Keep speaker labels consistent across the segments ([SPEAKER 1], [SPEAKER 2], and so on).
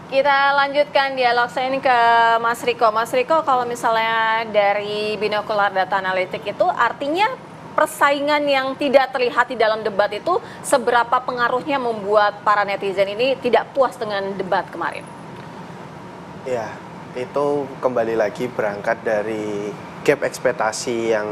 [SPEAKER 1] Kita lanjutkan dialog saya ini ke Mas Riko. Mas Riko, kalau misalnya dari Binokular Data Analitik itu artinya persaingan yang tidak terlihat di dalam debat itu seberapa pengaruhnya membuat para netizen ini tidak puas dengan debat kemarin?
[SPEAKER 2] Ya, itu kembali lagi berangkat dari gap ekspektasi yang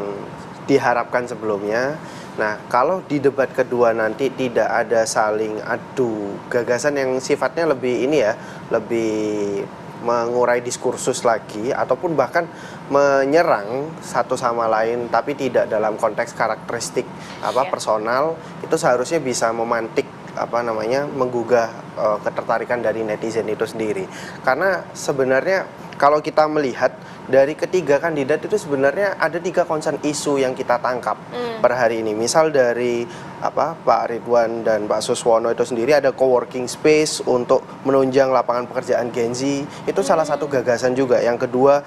[SPEAKER 2] diharapkan sebelumnya. Nah, kalau di debat kedua nanti tidak ada saling adu gagasan yang sifatnya lebih ini ya, lebih mengurai diskursus lagi ataupun bahkan menyerang satu sama lain tapi tidak dalam konteks karakteristik personal, itu seharusnya bisa memantik menggugah ketertarikan dari netizen itu sendiri. Karena sebenarnya kalau kita melihat dari ketiga kandidat itu sebenarnya ada 3 concern isu yang kita tangkap per hari ini. Misal dari Pak Ridwan dan Pak Suswono itu sendiri ada co-working space untuk menunjang lapangan pekerjaan Gen Z. Itu salah satu gagasan juga. Yang kedua,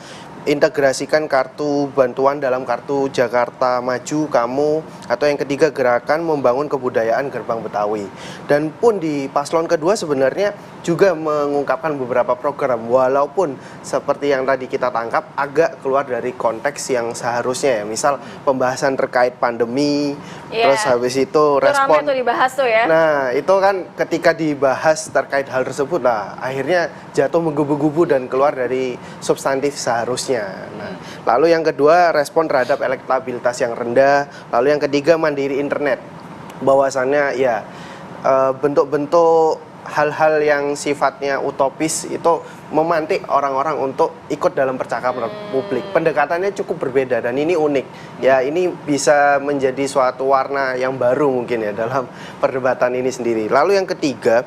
[SPEAKER 2] integrasikan kartu bantuan dalam kartu Jakarta Maju Kamu, atau yang ketiga gerakan membangun kebudayaan Gerbang Betawi. Dan pun di paslon kedua sebenarnya juga mengungkapkan beberapa program walaupun seperti yang tadi kita tangkap agak keluar dari konteks yang seharusnya ya. Misal pembahasan terkait pandemi, terus habis itu respon
[SPEAKER 1] itu dibahas tuh ya.
[SPEAKER 2] Nah, itu kan ketika dibahas terkait hal tersebut lah akhirnya jatuh menggubu-gubu dan keluar dari substantif seharusnya. Nah, lalu yang kedua respon terhadap elektabilitas yang rendah, lalu yang ketiga mandiri internet. Bahwasannya ya bentuk-bentuk hal-hal yang sifatnya utopis itu memantik orang-orang untuk ikut dalam percakapan publik. Pendekatannya cukup berbeda dan ini unik. Ya, ini bisa menjadi suatu warna yang baru mungkin ya dalam perdebatan ini sendiri. Lalu yang ketiga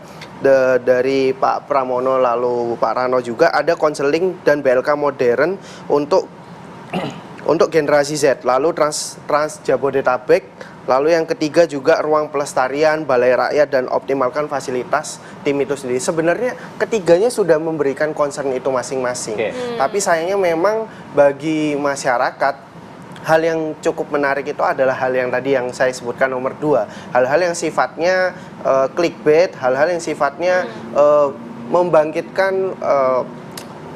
[SPEAKER 2] dari Pak Pramono lalu Pak Rano juga ada konseling dan BLK modern untuk generasi Z, lalu Trans Jabodetabek. Lalu yang ketiga juga ruang pelestarian, balai rakyat, dan optimalkan fasilitas tim itu sendiri. Sebenarnya ketiganya sudah memberikan concern itu masing-masing. Tapi sayangnya memang bagi masyarakat, hal yang cukup menarik itu adalah hal yang tadi yang saya sebutkan nomor 2. Hal-hal yang sifatnya clickbait, hal-hal yang sifatnya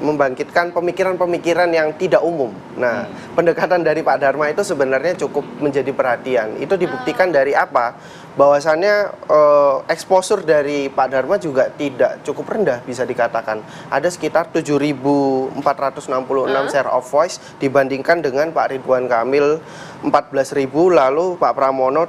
[SPEAKER 2] membangkitkan pemikiran-pemikiran yang tidak umum. Nah, pendekatan dari Pak Dharma itu sebenarnya cukup menjadi perhatian. Itu dibuktikan dari apa? Bahwasannya exposure dari Pak Dharma juga tidak cukup rendah bisa dikatakan. Ada sekitar 7.466 share of voice dibandingkan dengan Pak Ridwan Kamil 14.000, lalu Pak Pramono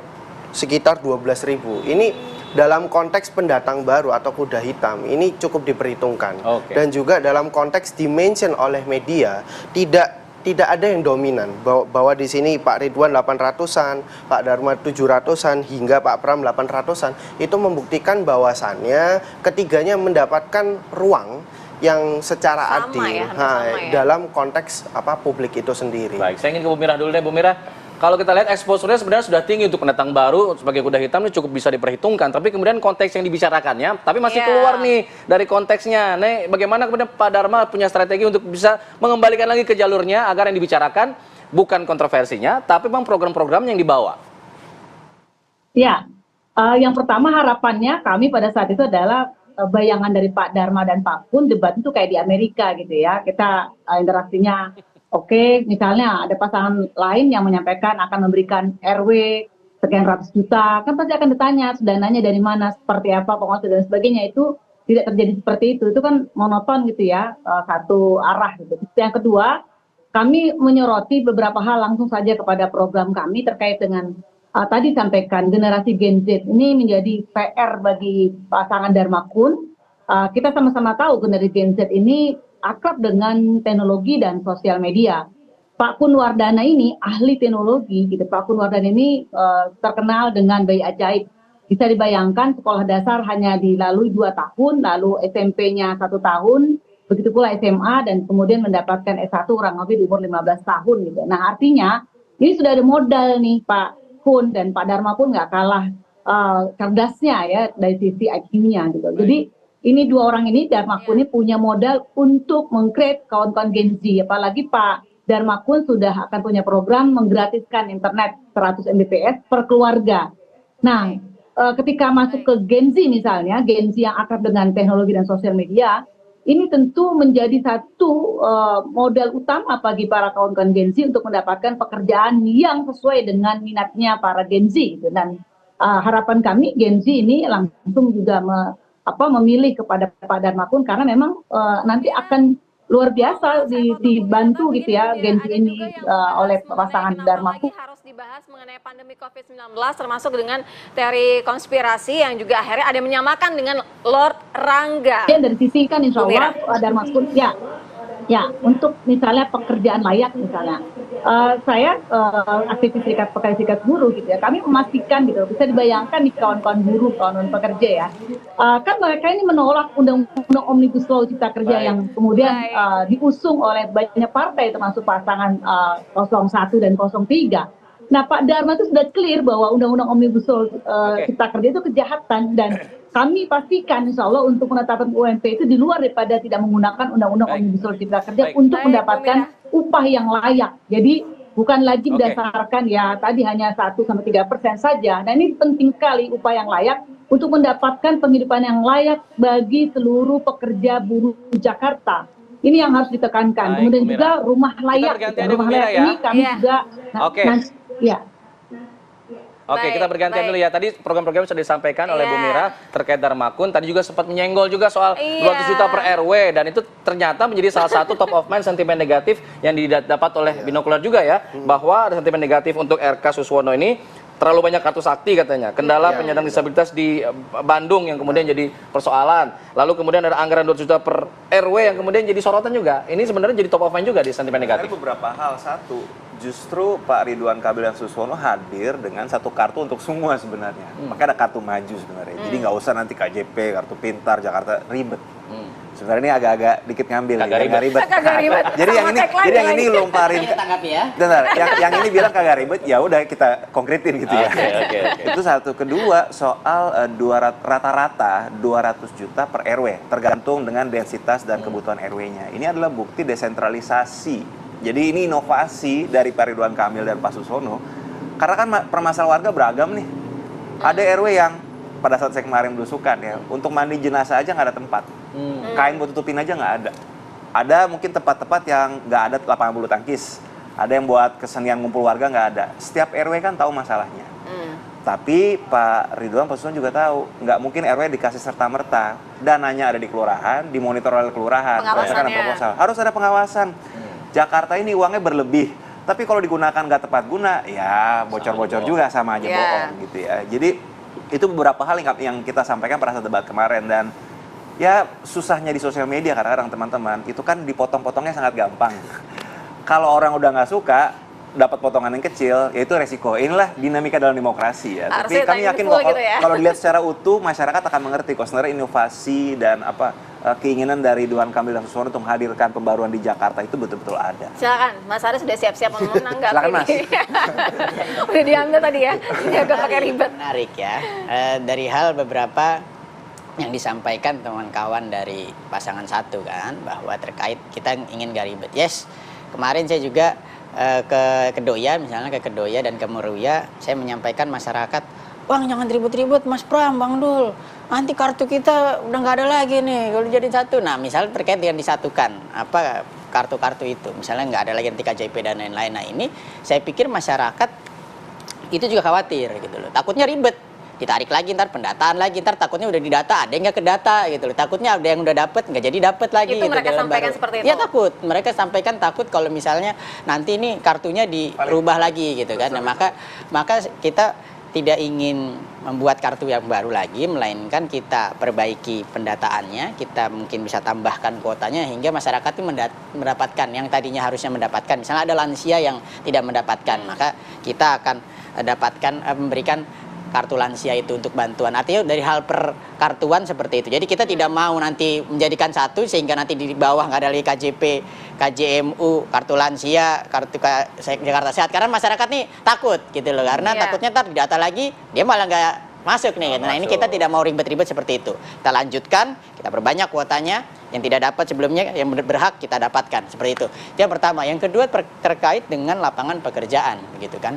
[SPEAKER 2] sekitar 12.000. Ini dalam konteks pendatang baru atau kuda hitam ini cukup diperhitungkan. Dan juga dalam konteks dimension oleh media tidak ada yang dominan bahwa di sini Pak Ridwan 800-an, Pak Dharma 700-an hingga Pak Pram 800-an itu membuktikan bahwasannya ketiganya mendapatkan ruang yang secara adil dalam konteks publik itu sendiri.
[SPEAKER 3] Baik, saya ingin ke Bu Mira dulu deh, Bu Mira. Kalau kita lihat exposure-nya sebenarnya sudah tinggi untuk pendatang baru sebagai kuda hitam ini cukup bisa diperhitungkan. Tapi kemudian konteks yang dibicarakannya, tapi masih keluar nih dari konteksnya. Nih, bagaimana kemudian Pak Dharma punya strategi untuk bisa mengembalikan lagi ke jalurnya agar yang dibicarakan bukan kontroversinya, tapi memang program-program yang dibawa.
[SPEAKER 4] Ya, yang pertama harapannya kami pada saat itu adalah bayangan dari Pak Dharma dan Pak Pun debat itu kayak di Amerika gitu ya. Kita interaksinya oke, misalnya ada pasangan lain yang menyampaikan akan memberikan RW sekian ratus juta, kan pasti akan ditanya dananya dari mana, seperti apa, penguasa dan sebagainya. Itu tidak terjadi seperti itu kan monoton gitu ya, satu arah gitu. Yang kedua, kami menyoroti beberapa hal langsung saja kepada program kami terkait dengan tadi sampaikan generasi Gen Z ini menjadi PR bagi pasangan Dharma Kun. Kita sama-sama tahu generasi Gen Z ini akrab dengan teknologi dan sosial media. Pak Kun Wardana ini ahli teknologi gitu. Pak Kun Wardana ini terkenal dengan bayi ajaib. Bisa dibayangkan sekolah dasar hanya dilalui 2 tahun, lalu SMP-nya 1 tahun, begitu pula SMA, dan kemudian mendapatkan S1 kurang lebih di umur 15 tahun gitu. Nah, artinya ini sudah ada modal nih Pak Kun, dan Pak Dharma pun nggak kalah cerdasnya ya dari sisi IQ-nya gitu. Jadi ini 2 orang ini, Dharma Kun ini punya modal untuk meng-create kawan-kawan Gen Z. Apalagi Pak Dharma Kun sudah akan punya program menggratiskan internet 100 Mbps per keluarga. Nah, ketika masuk ke Gen Z misalnya, Gen Z yang akrab dengan teknologi dan sosial media, ini tentu menjadi satu modal utama bagi para kawan-kawan Gen Z untuk mendapatkan pekerjaan yang sesuai dengan minatnya para Gen Z gitu. Dan harapan kami Gen Z ini langsung juga memilih kepada Pak Darmakun karena memang nanti akan luar biasa dibantu gitu ya Gen Z ini oleh pasangan Darmakun.
[SPEAKER 1] Harus dibahas mengenai pandemi COVID-19 termasuk dengan teori konspirasi yang juga akhirnya ada menyamakan dengan Lord Rangga.
[SPEAKER 4] Ya, dari sisi kan insya Allah Darmakun ya untuk misalnya pekerjaan layak misalnya. Saya aktivis serikat buruh gitu ya, kami memastikan gitu, bisa dibayangkan di kawan-kawan buruh, kawan-kawan pekerja ya, kan mereka ini menolak undang-undang Omnibus Law Cipta Kerja yang kemudian diusung oleh banyak partai termasuk pasangan 01 dan 03. Nah, Pak Dharma itu sudah clear bahwa undang-undang Omnibus Law Cipta Kerja itu kejahatan dan kami pastikan insya Allah untuk penetapan UMP itu di luar daripada tidak menggunakan undang-undang Omnibus Law Cipta Kerja untuk mendapatkan upah yang layak. Jadi bukan lagi berdasarkan ya tadi hanya 1-3% saja. Nah, ini penting sekali upah yang layak untuk mendapatkan penghidupan yang layak bagi seluruh pekerja buruh Jakarta. Ini yang harus ditekankan. Kemudian juga rumah layak. Rumah layak ini kami juga ya.
[SPEAKER 3] Oke, kita bergantian dulu ya. Tadi program-program sudah disampaikan oleh Bu Mira terkait Darmakun. Tadi juga sempat menyenggol juga soal 200 juta per RW. Dan itu ternyata menjadi salah satu top of mind sentimen negatif yang didapat oleh Binokular juga ya. Bahwa ada sentimen negatif untuk RK Suswono ini terlalu banyak kartu sakti katanya. Kendala penyandang disabilitas di Bandung yang kemudian jadi persoalan. Lalu kemudian ada anggaran 200 juta per RW yang kemudian jadi sorotan juga. Ini sebenarnya jadi top of mind juga di sentimen negatif.
[SPEAKER 5] Ada beberapa hal. Satu, justru Pak Ridwan Kamil dan Suswono hadir dengan satu kartu untuk semua sebenarnya. Makanya ada kartu maju sebenarnya. Jadi nggak usah nanti KJP, kartu pintar, Jakarta ribet. Sebenarnya ini agak-agak dikit ngambil,
[SPEAKER 3] kagak
[SPEAKER 5] ribet. Jadi yang ini lomparin. Bentar, yang ini bilang kagak ribet, ya udah kita konkretin gitu ya. Itu satu. Kedua, soal rata-rata 200 juta per RW, tergantung dengan densitas dan kebutuhan RW-nya. Ini adalah bukti desentralisasi. Jadi ini inovasi dari Pak Ridwan Kamil dan Pak Suswono. Karena kan permasalahan warga beragam nih. Ada RW yang pada saat saya kemarin belusukan ya, untuk mandi jenazah aja nggak ada tempat. Kain buat tutupin aja nggak ada. Ada mungkin tempat-tempat yang nggak ada lapangan bulu tangkis. Ada yang buat kesenian ngumpul warga nggak ada. Setiap RW kan tahu masalahnya. Tapi Pak Ridwan Pak Suswono juga tahu, nggak mungkin RW dikasih serta-merta. Dananya ada di kelurahan, dimonitor oleh kelurahan. Harus ada pengawasan. Jakarta ini uangnya berlebih, tapi kalau digunakan nggak tepat guna, ya bocor-bocor juga sama aja bohong gitu ya. Jadi itu beberapa hal yang kita sampaikan pada saat debat kemarin dan ya susahnya di sosial media kadang-kadang teman-teman itu kan dipotong-potongnya sangat gampang. Kalau orang udah nggak suka dapat potongan yang kecil, ya itu resiko. Inilah dinamika dalam demokrasi ya. Tapi kami yakin kalau dilihat secara utuh masyarakat akan mengerti kok sebenarnya inovasi dan keinginan dari Ridwan Kamil dan Suswono untuk menghadirkan pembaruan di Jakarta itu betul-betul ada.
[SPEAKER 1] Silakan, Mas Aris sudah siap-siap menanggapi.
[SPEAKER 5] Silakan Mas.
[SPEAKER 1] Udah diambil tadi ya, agak pakai ribet.
[SPEAKER 6] Menarik ya, dari hal beberapa yang disampaikan teman kawan dari pasangan satu kan, bahwa terkait kita ingin gak ribet. Yes, kemarin saya juga ke Kedoya, misalnya ke Kedoya dan ke Meruya, saya menyampaikan masyarakat, Bang jangan ribut-ribut Mas Pram, Bang Dul, nanti kartu kita udah nggak ada lagi nih kalau jadi satu. Nah misalnya terkait dengan disatukan apa kartu-kartu itu, misalnya nggak ada lagi nanti KJP dan lain-lain. Nah ini saya pikir masyarakat itu juga khawatir gitu loh, takutnya ribet, ditarik lagi ntar pendataan lagi, ntar takutnya udah didata ada yang nggak ke data gitu loh, takutnya ada yang udah dapet nggak jadi dapet lagi.
[SPEAKER 1] Itu
[SPEAKER 6] gitu,
[SPEAKER 1] mereka sampaikan seperti itu?
[SPEAKER 6] Ya takut, mereka sampaikan takut kalau misalnya nanti ini kartunya dirubah lagi gitu kan. Nah maka kita tidak ingin membuat kartu yang baru lagi, melainkan kita perbaiki pendataannya, kita mungkin bisa tambahkan kuotanya hingga masyarakat itu mendapatkan yang tadinya harusnya mendapatkan. Misalnya ada lansia yang tidak mendapatkan, maka kita akan memberikan kartu lansia itu untuk bantuan. Artinya dari hal perkartuan seperti itu. Jadi kita tidak mau nanti menjadikan satu sehingga nanti di bawah nggak ada lagi KJP, KJMU, kartu lansia, kartu Jakarta Sehat. Karena masyarakat nih takut gitu loh. Karena takutnya ntar didata lagi dia malah nggak masuk nih. Nah ini kita tidak mau ribet-ribet seperti itu. Kita lanjutkan, kita perbanyak kuotanya. Yang tidak dapat sebelumnya, yang berhak kita dapatkan. Seperti itu. Itu yang pertama. Yang kedua terkait dengan lapangan pekerjaan, gitu kan.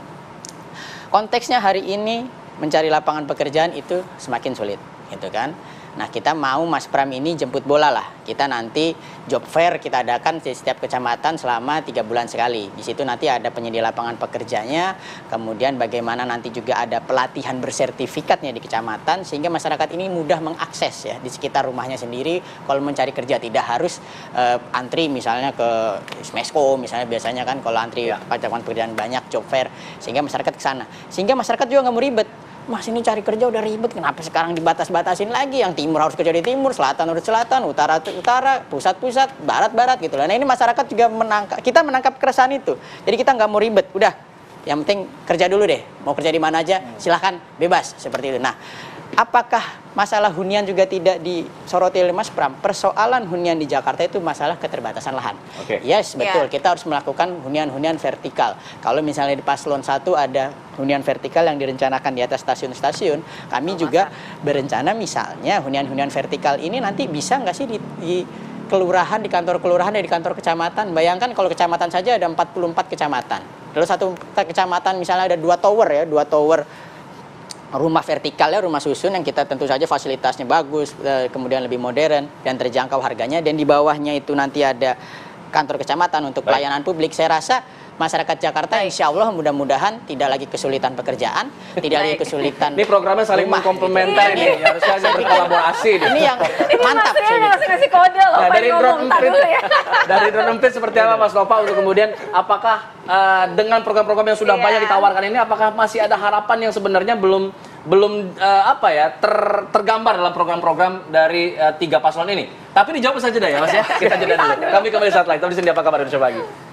[SPEAKER 6] Konteksnya hari ini mencari lapangan pekerjaan itu semakin sulit, gitu kan. Nah, kita mau Mas Pram ini jemput bola lah. Kita nanti job fair kita adakan di setiap kecamatan selama 3 bulan sekali. Di situ nanti ada penyedia lapangan pekerjanya, kemudian bagaimana nanti juga ada pelatihan bersertifikatnya di kecamatan, sehingga masyarakat ini mudah mengakses ya di sekitar rumahnya sendiri. Kalau mencari kerja tidak harus antri misalnya ke Smesko, misalnya biasanya kan kalau antri lapangan pekerjaan banyak, job fair, sehingga masyarakat ke sana. Sehingga masyarakat juga nggak mau ribet. Mas, ini cari kerja udah ribet, kenapa sekarang dibatas-batasin lagi? Yang timur harus kerja di timur, selatan harus selatan, utara utara, pusat, barat gitu. Nah, ini masyarakat juga kita menangkap keresahan itu. Jadi kita nggak mau ribet, udah. Yang penting kerja dulu deh. Mau kerja di mana aja, silahkan, bebas seperti itu. Nah, apakah masalah hunian juga tidak disoroti oleh Mas Pram? Persoalan hunian di Jakarta itu masalah keterbatasan lahan. Yes, betul. Kita harus melakukan hunian-hunian vertikal. Kalau misalnya di paslon 1 ada hunian vertikal yang direncanakan di atas stasiun-stasiun, kami juga berencana misalnya hunian-hunian vertikal ini nanti bisa nggak sih di kelurahan, di kantor kelurahan, dan di kantor kecamatan. Bayangkan kalau kecamatan saja ada 44 kecamatan. Lalu satu kecamatan misalnya ada 2 tower ya, 2 tower rumah vertikal ya, rumah susun yang kita tentu saja fasilitasnya bagus, kemudian lebih modern dan terjangkau harganya, dan di bawahnya itu nanti ada kantor kecamatan untuk pelayanan publik. Saya rasa masyarakat Jakarta insya Allah mudah-mudahan tidak lagi kesulitan pekerjaan, tidak lagi kesulitan.
[SPEAKER 3] Ini programnya saling mengkomplementer ini, harusnya ada berkolaborasi.
[SPEAKER 6] Ini yang mantap.
[SPEAKER 1] Ngasih kode loh,
[SPEAKER 3] Nah, dari drone emprit,
[SPEAKER 1] ya.
[SPEAKER 3] dari drone emprit seperti apa Mas Nova, untuk kemudian apakah dengan program-program yang sudah banyak ditawarkan ini, apakah masih ada harapan yang sebenarnya belum tergambar dalam program-program dari 3 paslon ini? Tapi dijawab saja dah ya Mas ya. Kita jeda dulu. Kami kembali saat lagi. Tahu di sini apa kabar Indonesia Pagi.